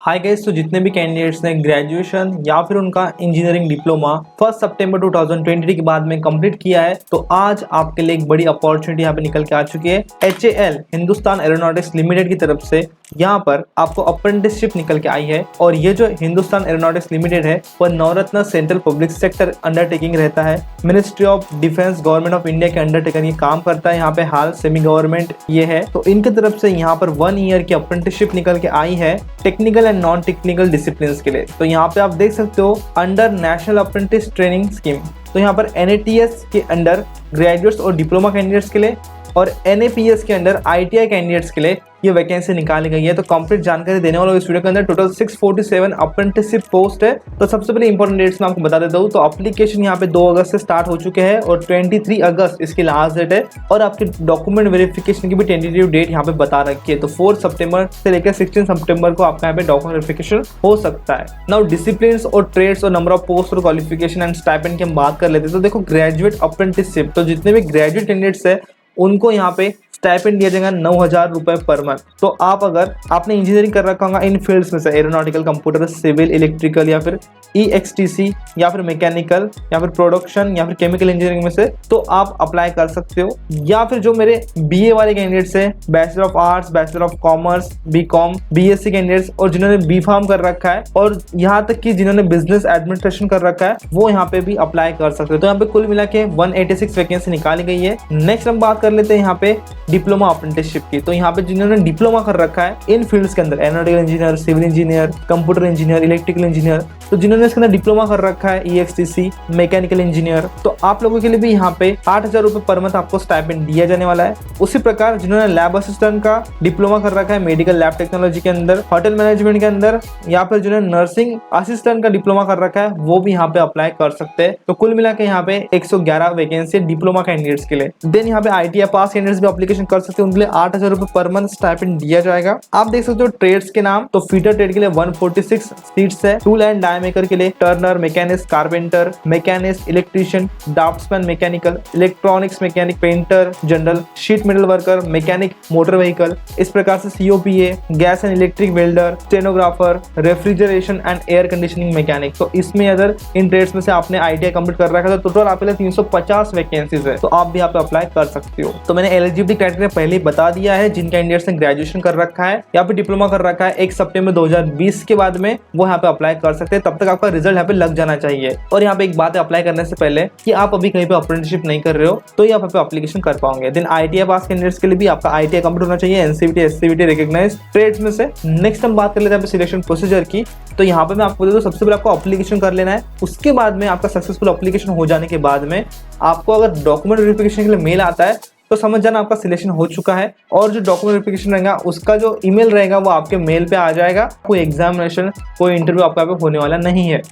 Hi guys, तो जितने भी कैंडिडेट्स ने ग्रेजुएशन या फिर उनका इंजीनियरिंग डिप्लोमा 1 सितंबर 2023 के बाद में कंप्लीट किया है, तो आज आपके लिए एक बड़ी अपॉर्चुनिटी यहाँ पे निकल के आ चुकी है। HAL हिंदुस्तान एरोनॉटिक्स लिमिटेड की तरफ से यहाँ पर आपको अप्रेंटिसशिप निकल के आई है। और ये जो हिंदुस्तान एरोनॉटिक्स लिमिटेड है वह नवरत्न सेंट्रल पब्लिक सेक्टर अंडरटेकिंग रहता है। Ministry of defence government of India के अंडरटेकिंग ये काम करता है। यहाँ पे हाल सेमी गवर्नमेंट ये है, तो इनकी तरफ से यहाँ पर 1 ईयर की अप्रेंटिसशिप निकल के आई है technical and non technical discipline के लिए। तो यहाँ पे आप देख सकते हो under national apprentice training scheme, तो यहाँ पर NATS के अंडर ग्रेजुएट्स और डिप्लोमा कैंडिडेट्स के लिए और NAPS के अंडर ITI कैंडिडेट्स के लिए ये वैकेंसी निकाली गई है। तो कंप्लीट जानकारी देने वाला इस वीडियो के अंदर टोटल 647 अप्रेंटिसशिप पोस्ट है। तो सबसे पहले इंपॉर्टेंट डेट्स मैं आपको बता देता हूँ। तो एप्लीकेशन यहाँ पे 2 अगस्त से स्टार्ट हो चुके हैं और 23 अगस्त इसकी लास्ट डेट है। और आपके डॉक्यूमेंट वेरिफिकेशन की भी टेंटेटिव डेट यहाँ पे बता रखी है। तो 4 सितंबर से लेकर 16 सितंबर को आपका यहाँ पे डॉक्यूमेंट वेरिफिकेशन हो सकता है। नाउ डिसिप्लिन और ट्रेड्स और नंबर ऑफ पोस्ट और क्वालिफिकेशन एंड स्टाइपेंड की हम बात कर लेते हैं। तो देखो ग्रेजुएट अप्रेंटिसशिप, तो जितने भी ग्रेजुएट कैंडिडेट्स है उनको यहाँ पे स्टाइपेंड दिया जाएगा 9,000 रुपए पर मंथ। तो आप अगर आपने इंजीनियरिंग कर रखा होगा इन फील्ड्स में से एरोनॉटिकल, कंप्यूटर, सिविल, इलेक्ट्रिकल या फिर EXTC या फिर मैकेनिकल या फिर प्रोडक्शन या फिर केमिकल इंजीनियरिंग में से, तो आप अप्लाई कर सकते हो। या फिर जो मेरे BA वाले कैंडिडेट्स है, bachelor of arts, bachelor of commerce, BCom, BSc candidates और जिन्होंने B.Pharm कर रखा है और यहाँ तक कि जिन्होंने बिजनेस एडमिनिस्ट्रेशन कर रखा है वो यहाँ पे भी अप्लाई कर सकते हो। तो यहाँ पे कुल मिला के 186 वैकेंसी निकाली गई है। नेक्स्ट हम बात कर लेते हैं यहाँ पे डिप्लोमा अप्रेंटिसशिप की। तो यहाँ पे जिन्होंने डिप्लोमा कर रखा है इन फील्ड्स के अंदर aeronautical engineer, civil engineer, computer engineer, electrical engineer, तो जिन्होंने इसके अंदर डिप्लोमा कर रखा है EXTC, मैकेनिकल इंजीनियर, तो आप लोगों के लिए भी यहाँ पे 8,000 रुपए पर मंथ आपको स्टाइपेंड दिया जाने वाला है। उसी प्रकार जिन्होंने लैब असिस्टेंट का डिप्लोमा कर रखा है मेडिकल लैब टेक्नोलॉजी के अंदर, होटल मैनेजमेंट के अंदर या फिर जिन्होंने नर्सिंग असिस्टेंट का डिप्लोमा कर रखा है वो भी यहाँ पे अप्लाई कर सकते हैं। तो कुल मिला के यहाँ पे 111 वैकेंसी डिप्लोमा कैंडिडेट्स के लिए। देन यहाँ पे ITI पास कैंडिडेट्स भी एप्लीकेशन कर सकते हैं, उनके लिए 8,000 रुपए पर मंथ स्टाइपेंड दिया जाएगा। आप देख सकते हो ट्रेड्स के नाम, तो फीटर ट्रेड के लिए 146 सीट्स है, टूल एंड डाई मेकर के लिए Turner, machinist, carpenter, machinist, electrician, draughtsman, mechanical, electronics mechanic, painter, general, sheet metal worker, mechanic, motor vehicle, इस प्रकार से COPA, gas and electric welder, stenographer, refrigeration and air conditioning mechanic. तो इसमें अगर इन trades में से आपने ITI कंप्लीट कर रखा है तो टोटल आपके लिए 350 वैकेंसीज है, तो आप भी यहाँ पे अप्लाई कर सकते हो। तो मैंने एलिजिबिलिटी क्राइटेरिया पहले ही बता दिया है। जिन कैंडिडेट्स ने ग्रेजुएशन कर रखा है या फिर डिप्लोमा कर रखा है 1 सितंबर 2020 के बाद में वो यहाँ पे अप्लाई कर सकते हैं। तब तक आपका रिजल्ट यहाँ पे लग जाना चाहिए। और यहाँ पे एक बात है अप्लाई करने से पहले कि आप अभी कहीं पे अप्रेंटिसशिप नहीं कर रहे हो तो ये आप यहाँ पे एप्लीकेशन कर पाओगे। देन ITI पास कैंडिडेट्स के लिए भी आपका ITI कंप्लीट होना चाहिए, NCVT SCVT रिकॉग्नाइज्ड ट्रेड्स में से। नेक्स्ट हम बात कर लेते हैं सिलेक्शन प्रोसीजर की। तो यहाँ पे मैं आपको बता दूं, सबसे पहले आपको एप्लीकेशन कर लेना है। उसके बाद में आपका सक्सेसफुल एप्लीकेशन हो जाने के बाद में आपको अगर डॉक्यूमेंट वेरिफिकेशन के लिए मेल आता है तो समझ जाना आपका सिलेक्शन हो चुका है। और जो डॉक्यूमेंट वेरिफिकेशन रहेगा उसका जो ईमेल रहेगा वो आपके मेल पे आ जाएगा। कोई एग्जामिनेशन, कोई इंटरव्यू आपका पे होने वाला नहीं है।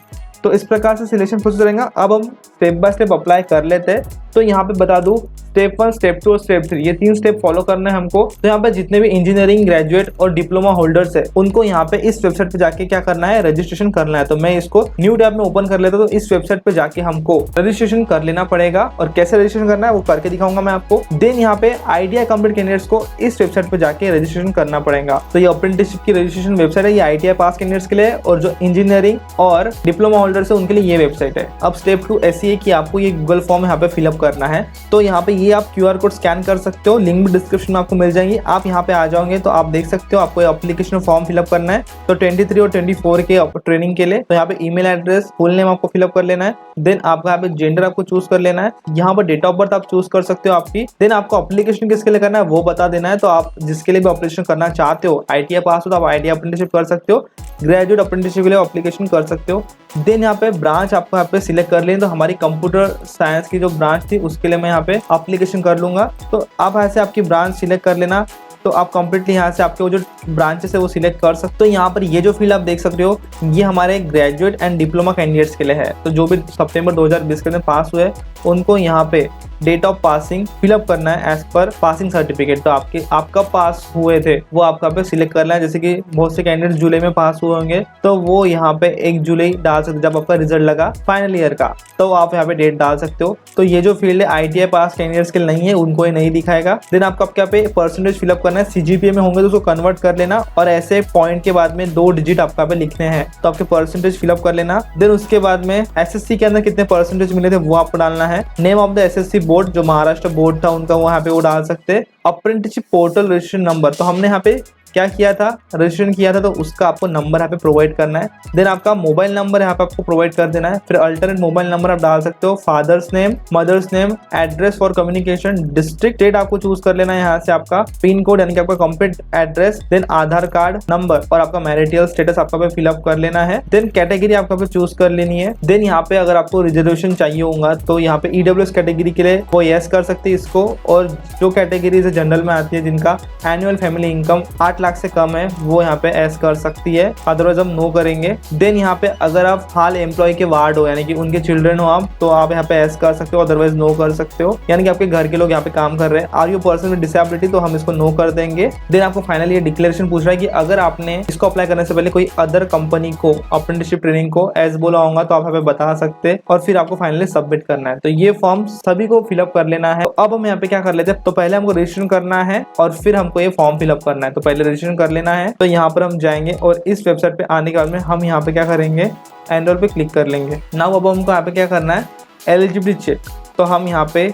तो इस प्रकार से सिलेक्शन प्रोसेस रहेगा। अब हम स्टेप बाय स्टेप अप्लाई कर लेते हैं। तो यहाँ पे बता दूं, स्टेप 1, स्टेप 2 और स्टेप 3 ये 3 स्टेप फॉलो करना है हमको। तो यहाँ पे जितने भी इंजीनियरिंग ग्रेजुएट और डिप्लोमा होल्डर्स है उनको यहाँ पे इस वेबसाइट पे जाके क्या करना है, रजिस्ट्रेशन करना है। तो मैं इसको न्यू टैब में ओपन कर लेता हूँ। तो इस वेबसाइट पे जाके हमको रजिस्ट्रेशन कर लेना पड़ेगा और कैसे रजिस्ट्रेशन करना है वो करके दिखाऊंगा मैं आपको। देन यहाँ पे ITI कंप्लीट कैंडिडेट्स को इस वेबसाइट पे जाके रजिस्ट्रेशन करना पड़ेगा। तो ये अप्रेंटिसशिप की रजिस्ट्रेशन वेबसाइट है, ये ITI पास कैंडिडेट्स के लिए और जो इंजीनियरिंग और डिप्लोमा होल्डर्स है उनके लिए ये वेबसाइट है। अब स्टेप 2 SEA की आपको ये गूगल फॉर्म यहाँ पे फिलअप करना है। तो यहाँ पे ये आप QR कोड स्कैन कर सकते हो, लिंक भी डिस्क्रिप्शन में आपको मिल जाएंगी। आप यहाँ पे आ जाओगे तो आप देख सकते हो आपको एप्लीकेशन फॉर्म फिलअप करना है। तो 23 और 24 के ट्रेनिंग के लिए तो यहाँ पे ईमेल एड्रेस, फुल नेम आपको फिलअप कर लेना है। देन आपका यहाँ पे जेंडर आपको चूज कर लेना है। यहाँ पर डेट ऑफ बर्थ आप चूज कर सकते हो आपकी। देन आपको एप्लीकेशन किसके लिए करना है वो बता देना है। तो आप जिसके लिए भी एप्लीकेशन करना चाहते हो, ITI पास हो तो आप ITI अप्रेंटिसशिप कर सकते हो, ग्रेजुएट अप्रेंटिसशिप के लिए एप्लीकेशन कर सकते हो। देन यहाँ पे ब्रांच आपको यहाँ पे सिलेक्ट कर लें। तो हमारी कंप्यूटर साइंस की जो ब्रांच थी उसके लिए मैं यहाँ पे एप्लीकेशन कर लूंगा। तो आप ऐसे आपकी ब्रांच सिलेक्ट कर लेना। तो आप कंप्लीटली यहाँ से आपके वो जो ब्रांचेस है वो सिलेक्ट कर सकते हो। यहाँ पर ये जो फील्ड आप देख सकते हो ये हमारे ग्रेजुएट एंड डिप्लोमा कैंडिडेट्स के लिए है। तो जो भी सितंबर 2020 के अंदर पास हुए उनको यहाँ पे डेट ऑफ पासिंग फिलअप करना है एज पर पासिंग सर्टिफिकेट। तो आप कब पास हुए थे वो आपका पे सिलेक्ट करना है। जैसे कि बहुत से कैंडिडेट जुलाई में पास हुए होंगे तो वो यहाँ पे 1 जुलाई डाल सकते, जब आपका रिजल्ट लगा फाइनल ईयर का, तो आप यहाँ पे डेट डाल सकते हो। तो ये जो फील्ड है ITI पास कैंडिडेट्स के लिए नहीं है, उनको ये नहीं दिखाएगा। देन आपको आपके यहाँ पे परसेंटेज फिलअप करना है। CGPA में होंगे तो उसको कन्वर्ट कर लेना और ऐसे पॉइंट के बाद में 2 डिजिट आपका पे लिखने हैं, तो आपके परसेंटेज फिलअप कर लेना। देन उसके बाद में SSC के अंदर कितने परसेंटेज मिले थे वो आपको डालना है। Name of the SSC board, जो महाराष्ट्र बोर्ड था उनका, वो यहाँ पे वो डाल सकते हैं। अप्रेंटिसशिप पोर्टल रजिस्ट्रेशन नंबर, तो हमने यहाँ पे क्या किया था, रजिस्ट्रेशन किया था, तो उसका आपको नंबर यहाँ पे प्रोवाइड करना है। देन आपका मोबाइल नंबर यहाँ पे आपको प्रोवाइड कर देना है। फिर अल्टरनेट मोबाइल नंबर आप डाल सकते हो। Father's name, mother's name, address for communication, district state आपको चूज कर लेना है यहाँ से, आपका पिन कोड यानी कि आपका कंप्लीट एड्रेस, देन आधार कार्ड नंबर और आपका मैरिटल स्टेटस आपका पे फिलअप कर लेना है। देन कैटेगरी आपका पे चूज कर लेनी है। देन यहाँ पे अगर आपको रिजर्वेशन चाहिए होगा तो यहाँ पे EWS कैटेगरी के लिए वो यस कर सकते हैं इसको, और जो कैटेगरी से जनरल में आती है जिनका एनुअल फैमिली इनकम 8 लाख से कम है वो यहाँ पे एस कर सकती है, अदरवाइज हम नो करेंगे। देन यहाँ पे अगर आप हाल एम्प्लॉय के वार्ड हो यानी कि उनके चिल्ड्रन हो आप, तो आप यहाँ पे एस कर सकते हो, अदरवाइज नो कर सकते हो, यानी कि आपके घर के लोग यहाँ पे काम कर रहे हैं। Are you person with disability, तो हम इसको नो कर देंगे। देन आपको फाइनली ये डिक्लेरेशन पूछ रहा है कि अगर आपने इसको अप्लाई करने से पहले कोई अदर कंपनी को अप्रेंटिसशिप ट्रेनिंग को एस बोला होगा तो आप यहाँ पे बता सकते हैं, और फिर आपको फाइनली सबमिट करना है। तो ये फॉर्म सभी को फिलअप कर लेना है। तो अब हम यहाँ पे क्या कर लेते हैं, तो पहले हमको रजिस्ट्रेशन करना है और फिर हमको ये फॉर्म फिलअप करना है। तो पहले रजिस्ट्रेशन कर लेना है। तो यहाँ पर हम जाएंगे और इस वेबसाइट पे आने के बाद में हम यहाँ पे क्या करेंगे, एनरोल पे क्लिक कर लेंगे। नाउ अब हमको यहाँ पे क्या करना है, एलिजिबिलिटी चेक, तो हम यहाँ पे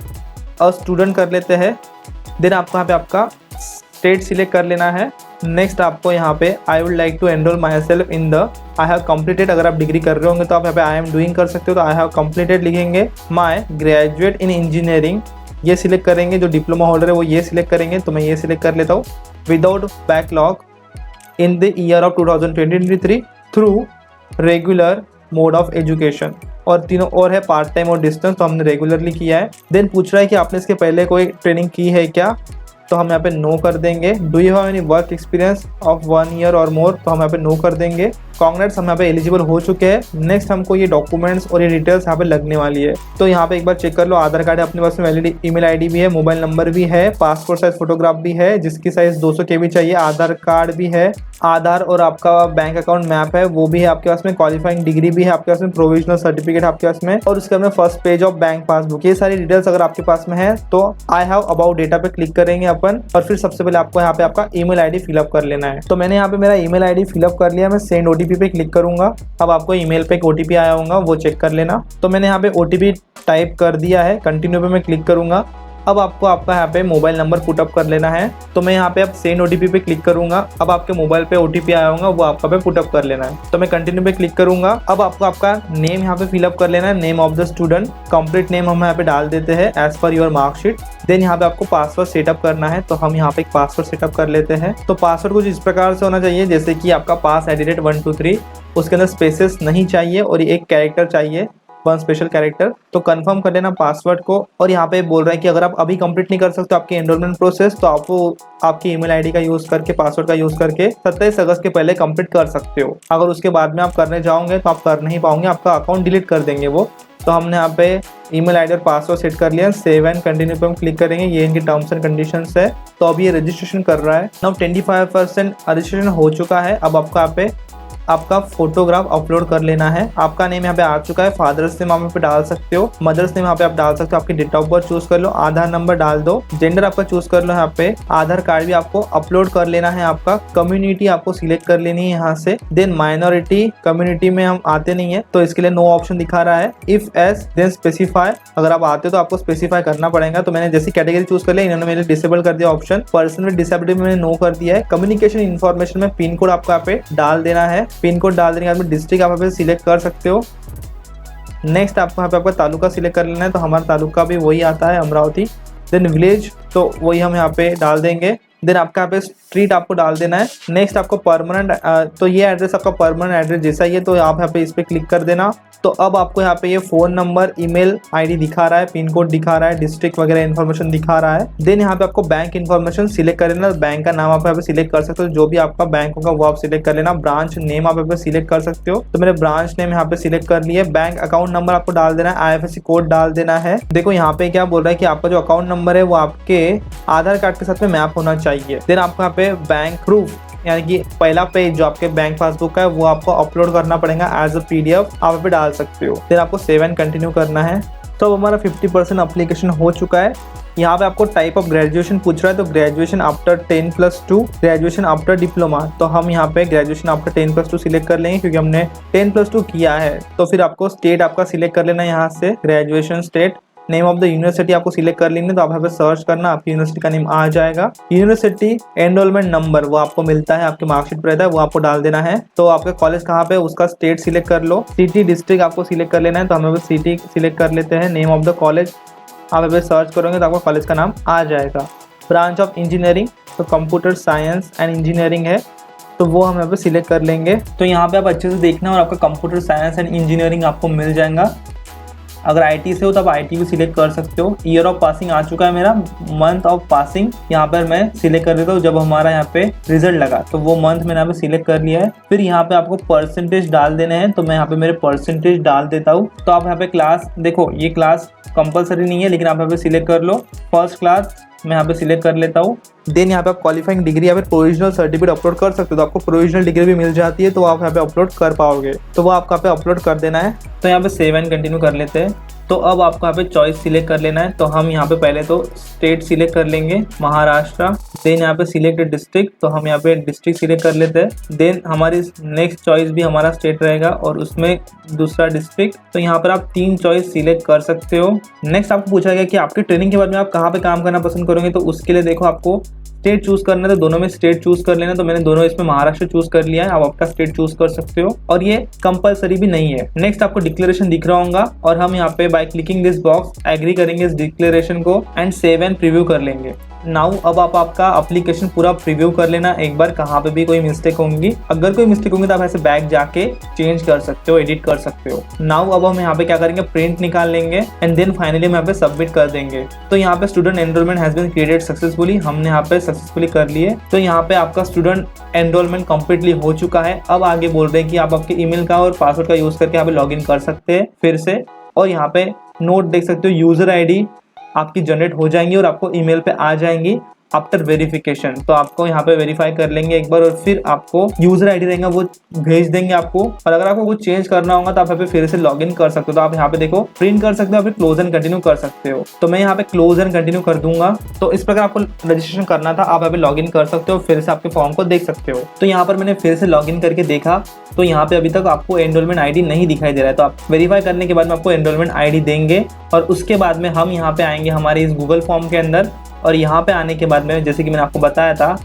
स्टूडेंट कर लेते हैं। देन आपको यहाँ पे आपका स्टेट सिलेक्ट कर लेना है। नेक्स्ट आपको यहाँ पे I would like to enroll myself in the I have completed, अगर आप डिग्री कर रहे होंगे तो आप यहाँ पे आई एम डूइंग कर सकते हो, तो आई हैव कम्प्लीटेड लिखेंगे। माई ग्रेजुएट इन इंजीनियरिंग ये सिलेक्ट करेंगे, जो डिप्लोमा होल्डर है वो ये सिलेक्ट करेंगे, तो मैं ये सिलेक्ट कर लेता हूँ। Without backlog in the year of 2023 through regular mode of education, और तीनों और है पार्ट टाइम और डिस्टेंस, तो हमने रेगुलरली किया है। देन पूछ रहा है कि आपने इसके पहले कोई ट्रेनिंग की है क्या, तो हम यहाँ पे नो कर देंगे। Do you have any work experience of 1 year और मोर, तो हम यहाँ पे नो कर देंगे। कांग्रेट्स, हम यहाँ पे एलिजिबल हो चुके हैं। नेक्स्ट हमको ये डॉक्यूमेंट्स और ये डिटेल्स यहाँ पे लगने वाली है, तो यहाँ पे एक बार चेक कर लो। आधार कार्ड है अपने पास में, वैलिड ईमेल आईडी भी है, मोबाइल नंबर भी है, पासपोर्ट साइज फोटोग्राफ भी है जिसकी साइज 200 KB चाहिए, आधार कार्ड भी है, आधार और आपका बैंक अकाउंट मैप है वो भी है आपके पास में, क्वालिफाइंग डिग्री भी है आपके पास में, प्रोविजनल सर्टिफिकेट आपके पास में, और उसके बाद में first page of bank passbook. ये सारी डिटेल्स अगर आपके पास में है तो आई हैव अबाउट डेटा पे क्लिक करेंगे अपन, और फिर सबसे पहले आपको यहाँ पे आपका ईमेल आईडी फिलअप कर लेना है। तो मैंने यहाँ पे मेरा ईमेल आईडी फिलअप कर लिया, मैं सेंड OTP पे क्लिक करूंगा। अब आपको ईमेल पे एक OTP आया होगा वो चेक कर लेना। तो मैंने यहाँ पे OTP टाइप कर दिया है, कंटिन्यू पे मैं क्लिक करूंगा। अब आपको आपका यहाँ पे मोबाइल नंबर पुटअप कर लेना है, तो मैं यहाँ पे अब सेंड OTP पे क्लिक करूंगा। अब आपके मोबाइल पे OTP आया होगा वो आपका पे पुटअप कर लेना है, तो मैं कंटिन्यू पे क्लिक करूंगा। अब आपको आपका नेम यहाँ पे फिलअप कर लेना है, name of the student, complete name हम यहाँ पे डाल देते हैं as per your marksheet. Then यहाँ पे आपको पासवर्ड सेटअप करना है, तो हम यहाँ पे एक पासवर्ड सेटअप कर लेते हैं। तो पासवर्ड कुछ इस प्रकार से होना चाहिए जैसे कि आपका पास @123, उसके अंदर स्पेसेस नहीं चाहिए और एक कैरेक्टर चाहिए, 1 स्पेशल कैरेक्टर। तो कंफर्म कर लेना पासवर्ड को। और यहाँ पे बोल रहा है कि अगर आप अभी कंप्लीट नहीं कर सकते आपकी एनरोलमेंट प्रोसेस, तो आपको आपकी ईमेल आईडी का यूज करके, पासवर्ड का यूज करके 27 अगस्त के पहले कंप्लीट कर सकते हो। अगर उसके बाद में आप करने जाओगे तो आप कर नहीं पाओगे, आपका अकाउंट डिलीट कर देंगे वो। तो हमने यहाँ पे ईमेल आईडी और पासवर्ड सेट कर लिया, सेव एंड कंटिन्यू पे हम क्लिक करेंगे। ये इनकी टर्म्स एंड कंडीशंस है। तो अभी ये रजिस्ट्रेशन कर रहा है। नाउ 25% रजिस्ट्रेशन हो चुका है। अब आपको यहाँ पे आपका फोटोग्राफ अपलोड कर लेना है। आपका नेम यहाँ पे आ चुका है, फादर्स नेम आप यहाँ पे डाल सकते हो, मदर्स नेम यहाँ पे आप डाल सकते हो, आपकी डेट ऑफ बर्थ चूज कर लो, आधार नंबर डाल दो, जेंडर आपका चूज कर लो। यहाँ पे आधार कार्ड भी आपको अपलोड कर लेना है। आपका कम्युनिटी आपको सिलेक्ट कर लेनी है यहाँ से। देन माइनॉरिटी कम्युनिटी में हम आते नहीं है तो इसके लिए नो ऑप्शन दिखा रहा है। इफ एस देन स्पेसिफाई, अगर आप आते हो तो आपको स्पेसिफाई करना पड़ेगा। तो मैंने जैसी कैटेगरी चूज कर लिया, इन्होंने मेरे डिसेबल कर दिया ऑप्शन। पर्सन विद डिसेबिलिटी में मैंने नो कर दिया है। कम्युनिकेशन इन्फॉर्मेशन में पिन कोड आपको यहाँ पे डाल देना है। पिन कोड डाल देने के बाद में डिस्ट्रिक्ट आप यहाँ पे सिलेक्ट कर सकते हो। नेक्स्ट आपको यहाँ पे आपका तालुका सिलेक्ट कर लेना है, तो हमारा तालुका भी वही आता है, अमरावती। देन विलेज, तो वही हम यहाँ पे डाल देंगे। देन आपका यहाँ पे स्ट्रीट आपको डाल देना है। नेक्स्ट आपको परमानेंट, तो ये एड्रेस आपका परमानेंट एड्रेस जैसा ही है, तो आप यहाँ पे इस पर क्लिक कर देना। तो अब आपको यहाँ पे ये फ़ोन नंबर, ईमेल आईडी दिखा रहा है, पिन कोड दिखा रहा है, डिस्ट्रिक्ट वगैरह इन्फॉर्मेशन दिखा रहा है। देन यहाँ पे आपको बैंक इन्फॉर्मेशन सिलेक्ट कर लेना। बैंक का नाम आप यहाँ पे सिलेक्ट कर सकते हो, जो भी आपका बैंक होगा वो आप सिलेक्ट कर लेना। ब्रांच नेम आप यहाँ पे सिलेक्ट कर सकते हो, तो मैंने ब्रांच नेम यहाँ पे सिलेक्ट कर लिया। बैंक अकाउंट नंबर आपको डाल देना है, IFSC कोड डाल देना है। देखो यहाँ पे क्या बोल रहा है कि आपका जो अकाउंट नंबर है वो आपके आधार कार्ड के साथ में मैप होना चाहिए। देन आपको यहाँ पे बैंक प्रूफ, यानी कि पहला पेज जो आपके बैंक पासबुक का है वो आपको अपलोड करना पड़ेगा एज अ PDF, आप पे डाल सकते हो। फिर आपको सेव एंड कंटिन्यू करना है। तो अब हमारा 50% एप्लीकेशन हो चुका है। यहाँ पे आपको टाइप ऑफ ग्रेजुएशन पूछ रहा है, तो graduation after 10+2, graduation after diploma. तो हम यहाँ पे ग्रेजुएशन आफ्टर 10+2 सिलेक्ट कर लेंगे क्योंकि हमने 10+2 किया है। तो फिर आपको स्टेट आपका सिलेक्ट कर लेना है, यहाँ से graduation state. Name of the university आपको सिलेक्ट कर लेंगे, तो आप यहाँ पे सर्च करना, आपकी यूनिवर्सिटी का नेम आ जाएगा। यूनिवर्सिटी एनरोलमेंट नंबर वो आपको मिलता है, आपके मार्कशीट पर रहता है, वो आपको डाल देना है। तो आपका कॉलेज कहाँ पे, उसका स्टेट सिलेक्ट कर लो। सिटी डिस्ट्रिक्ट आपको सिलेक्ट कर लेना है, तो हम यहाँ पे सिटी सिलेक्ट कर लेते हैं। नेम ऑफ द कॉलेज आप यहाँ पे सर्च करोगे तो आपका कॉलेज का नाम आ जाएगा। ब्रांच ऑफ इंजीनियरिंग, तो कंप्यूटर साइंस एंड इंजीनियरिंग है, तो वो हम यहाँ पे सिलेक्ट कर लेंगे। तो यहाँ पे आप अच्छे से देखना और आपका कंप्यूटर साइंस एंड इंजीनियरिंग आपको मिल जाएगा। अगर IT से हो तो आप IT भी सिलेक्ट कर सकते हो। ईयर ऑफ पासिंग आ चुका है मेरा, मंथ ऑफ पासिंग यहाँ पर मैं सिलेक्ट कर देता हूँ। जब हमारा यहाँ पे रिजल्ट लगा तो वो मंथ मैंने यहाँ पे सिलेक्ट कर लिया है। फिर यहाँ पे आपको परसेंटेज डाल देने हैं, तो मैं यहाँ पे मेरे परसेंटेज डाल देता हूँ। तो आप यहाँ पे क्लास देखो, ये क्लास कंपलसरी नहीं है, लेकिन आप यहाँ पे सिलेक्ट कर लो। फर्स्ट क्लास मैं यहाँ पे सिलेक्ट कर लेता हूँ। देन यहाँ पे आप क्वालिफाइंग डिग्री या फिर प्रोविजनल सर्टिफिकेट अपलोड कर सकते हो, तो आपको प्रोविजनल डिग्री भी मिल जाती है, तो आप यहाँ पे अपलोड कर पाओगे, तो वो आपको यहाँ पे अपलोड कर देना है। तो यहाँ पे सेव एंड कंटिन्यू कर लेते हैं। तो अब आपको यहाँ पे चॉइस सिलेक्ट कर लेना है। तो हम यहाँ पे पहले तो स्टेट सिलेक्ट कर लेंगे, महाराष्ट्र। देन यहाँ पे सिलेक्ट डिस्ट्रिक्ट, तो हम यहाँ पे डिस्ट्रिक्ट सिलेक्ट कर लेते हैं। देन हमारी नेक्स्ट चॉइस भी हमारा स्टेट रहेगा और उसमें दूसरा डिस्ट्रिक्ट। तो यहाँ पर आप 3 चॉइस सिलेक्ट कर सकते हो। नेक्स्ट आपको पूछा गया कि आपकी ट्रेनिंग के बाद में आप कहाँ पे काम करना पसंद करोगे, तो उसके लिए देखो आपको स्टेट चूज करना है, तो दोनों में स्टेट चूज कर लेना। तो मैंने दोनों इसमें महाराष्ट्र चूज कर लिया है, आप आपका स्टेट चूज कर सकते हो और ये कंपलसरी भी नहीं है। नेक्स्ट आपको डिक्लेरेशन दिख रहा होगा और हम यहाँ पे by clicking this box agree करेंगे इस डिक्लेरेशन को एंड सेव एंड प्रीव्यू कर लेंगे। नाउ अब आप आपका एप्लीकेशन पूरा प्रीव्यू कर लेना एक बार, कहाँ पे भी कोई मिस्टेक होंगी। अगर कोई मिस्टेक होंगी तो आप ऐसे बैक जाके चेंज कर सकते हो, एडिट कर सकते हो। नाउ अब हम यहाँ पे क्या करेंगे, प्रिंट निकाल लेंगे एंड देन फाइनली हम यहाँ पे सबमिट कर देंगे। तो यहाँ पे student enrollment has been created successfully, हमने यहाँ पे सक्सेसफुली कर लिए। तो यहाँ पे आपका स्टूडेंट एनरोलमेंट कंप्लीटली हो चुका है। अब आगे बोल रहे हैं कि आप आपके ईमेल का और पासवर्ड का यूज करके यहाँ पे लॉग इन कर सकते हैं फिर से। और यहाँ पे नोट देख सकते हो, यूजर ID आपकी जनरेट हो जाएंगी और आपको ईमेल पे आ जाएंगी आफ्टर वेरिफिकेशन। तो आपको यहाँ पे वेरीफाई कर लेंगे एक बार और फिर आपको यूजर ID रहेगा वो भेज देंगे आपको। और अगर आपको कुछ चेंज करना होगा तो आप यहाँ पे फिर से लॉग इन कर सकते हो। तो आप यहाँ पे देखो प्रिंट कर सकते हो, फिर क्लोज एंड कंटिन्यू कर सकते हो। तो मैं यहाँ पे क्लोज एंड कंटिन्यू कर दूंगा। तो इस प्रकार आपको रजिस्ट्रेशन करना था, आप यहाँ पे लॉग इन कर सकते हो, फिर से आपके फॉर्म को देख सकते हो। तो यहाँ पर मैंने फिर से लॉग इन करके देखा तो यहाँ पे अभी तक आपको एनरोलमेंट ID नहीं दिखाई दे रहा है। तो आप वेरीफाई करने के बाद में आपको एनरोलमेंट ID देंगे और उसके बाद में हम यहाँ पे आएंगे हमारे इस गूगल फॉर्म के अंदर। और यहाँ पे आने के बाद में जैसे कि मैंने आपको बताया था,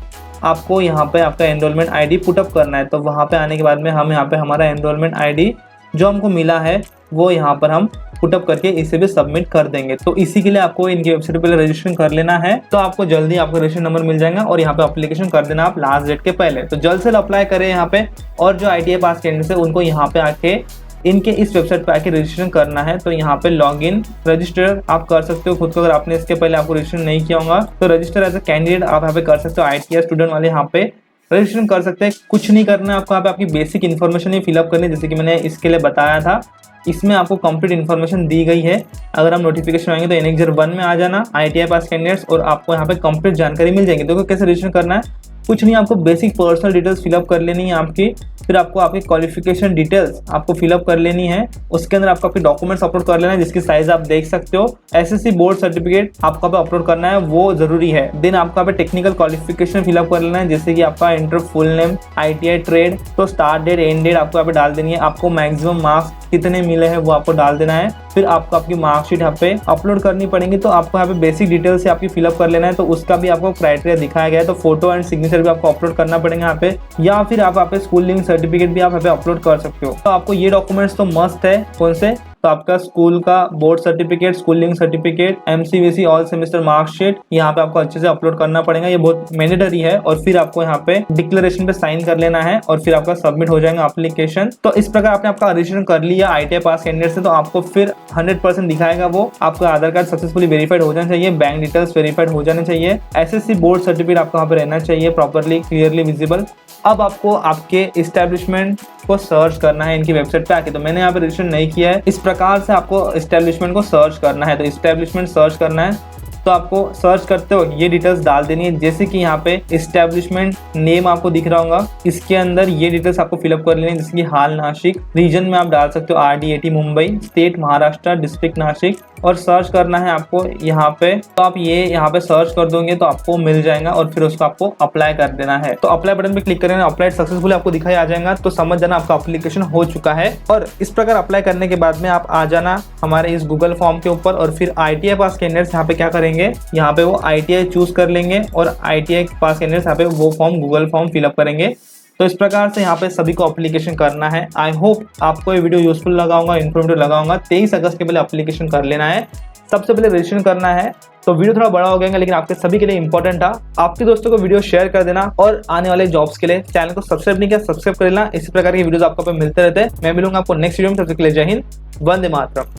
आपको यहाँ पे आपका एनरोलमेंट ID पुटअप करना है। तो वहाँ पे आने के बाद में हम यहाँ पे हमारा एनरोलमेंट ID जो हमको मिला है वो यहाँ पर हम पुटअप करके इसे भी सबमिट कर देंगे। तो इसी के लिए आपको इनकी वेबसाइट पर रजिस्ट्रेशन कर लेना है। तो आपको जल्दी आपको रजिस्ट्रेशन नंबर मिल जाएगा और यहाँ पे एप्लीकेशन कर देना आप लास्ट डेट के पहले। तो जल्द से अप्लाई करें यहाँ पे, और जो ITI पास कैंडिडेट है उनको यहाँ पे आके इनके इस वेबसाइट पे आके रजिस्ट्रेशन करना है। तो यहाँ पे लॉग इन रजिस्टर आप कर सकते हो खुद को। अगर आपने इसके पहले आपको रजिस्ट्रेशन नहीं किया होगा तो रजिस्टर एज अ कैंडिडेट आप यहाँ पे कर सकते हो। ITI स्टूडेंट वाले यहाँ पे रजिस्ट्रेशन कर सकते हैं। कुछ नहीं करना है आपको, यहाँ पे आपकी बेसिक इन्फॉर्मेशन ही फिलअप करनी है जैसे कि मैंने इसके लिए बताया था। इसमें आपको कंप्लीट इन्फॉर्मेशन दी गई है। अगर हम नोटिफिकेशन आएंगे तो एनेक्जर 1 में आ जाना ITI पास कैंडिडेट्स और आपको यहाँ पे कंप्लीट जानकारी मिल जाएगी। देखो कैसे रजिस्ट्रेशन करना है, कुछ नहीं, आपको बेसिक पर्सनल डिटेल्स फिलअप कर लेनी है आपकी। फिर आपको आपकी क्वालिफिकेशन डिटेल्स आपको फिलअप कर लेनी है। उसके अंदर आपको आपके डॉक्यूमेंट्स अपलोड कर लेना है जिसकी साइज आप देख सकते हो। SSC बोर्ड सर्टिफिकेट आपको पे अपलोड करना है, वो जरूरी है। देन आपको पे टेक्निकल क्वालिफिकेशन फिलअप कर लेना है जैसे कि आपका inter full name, ITI trade. तो स्टार्ट डेट एंड डेट आपको यहाँ पे डाल देनी है। आपको मैक्सिमम मार्क्स कितने मिले हैं वो आपको डाल देना है। फिर आपको आपकी मार्कशीट यहाँ पे अपलोड करनी पड़ेगी। तो आपको यहाँ पे बेसिक डिटेल्स से आपकी फिलअप कर लेना है। तो उसका भी आपको क्राइटेरिया दिखाया गया है। तो फोटो एंड सिग्नेचर भी आपको अपलोड करना पड़ेगा यहाँ पे, या फिर आप यहाँ पे स्कूल लिविंग सर्टिफिकेट भी आप यहाँ पे अपलोड कर सकते हो। तो आपको ये डॉक्यूमेंट्स तो मस्ट है, कौन से तो आपका स्कूल का board certificate, schooling certificate, MCVC all semester marksheet यहाँ पे आपको अच्छे से अपलोड करना पड़ेगा, ये बहुत मैंडेटरी है। और फिर आपको यहाँ पे डिक्लेरेशन पे साइन कर लेना है और फिर आपका सबमिट हो जाएगा एप्लीकेशन। तो इस प्रकार आपने आपका रजिस्ट्रेशन कर लिया ITI पास कैंडिडेट से, तो आपको फिर 100% दिखाएगा वो आपका आधार कार्ड सक्सेसफुली वेरीफाइड हो जाना चाहिए, बैंक डिटेल्स वेरीफाइड हो जाने चाहिए, SSC बोर्ड सर्टिफिकेट आपको वहाँ पे रहना चाहिए प्रॉपरली क्लियरली विजिबल। अब आपको आपके इस्टेब्लिशमेंट को सर्च करना है इनकी वेबसाइट पे आके। तो मैंने यहाँ पे रजिस्ट्रेशन नहीं किया है, इस प्रकार से आपको इस्टेब्लिशमेंट को सर्च करना है। तो इस्टेब्लिशमेंट सर्च करना है, तो आपको सर्च करते हो ये डिटेल्स डाल देनी है, जैसे कि यहाँ पे इस्टेब्लिशमेंट नेम आपको दिख रहा होगा, इसके अंदर ये डिटेल्स आपको फिलअप कर लेनी है, जैसे कि हाल नासिक, रीजन में आप डाल सकते हो RD80 Mumbai, state Maharashtra, district Nashik, और सर्च करना है आपको यहाँ पे। तो आप ये यहाँ पे सर्च कर दोगे तो आपको मिल जाएगा और फिर उसको आपको अप्लाई कर देना है। तो अप्लाई बटन पे क्लिक करेंगे, अप्लाई सक्सेसफुली आपको दिखाई आ जाएगा, तो समझ जाना आपका एप्लीकेशन हो चुका है। और इस प्रकार अप्लाई करने के बाद में आप आ जाना हमारे इस गूगल फॉर्म के ऊपर, और फिर ITI पास कैंडिडेट्स यहाँ पे क्या करेंगे, यहाँ पे वो ITI चूज कर लेंगे और ITI पास कैंडिडेट्स यहाँ पे वो फॉर्म गूगल फॉर्म फिलअप करेंगे। तो इस प्रकार से यहाँ पे सभी को एप्लीकेशन करना है। आई होप आपको ये वीडियो यूजफुल लगा होगा, इन्फॉर्मेटिव लगा होगा। 23 अगस्त के पहले एप्लीकेशन कर लेना है, सबसे पहले रजिस्ट्रेशन करना है। तो वीडियो थोड़ा बड़ा हो गया लेकिन आपके सभी के लिए इंपॉर्टेंट था। आपके दोस्तों को वीडियो शेयर कर देना और आने वाले जॉब्स के लिए चैनल को सब्सक्राइब नहीं किया, सब्सक्राइब कर लेना। इसी प्रकार की वीडियोस आपको मिलते रहते हैं। मैं मिलूंगा आपको नेक्स्ट वीडियो में, तब तक के लिए जय हिंद, वंदे मातरम।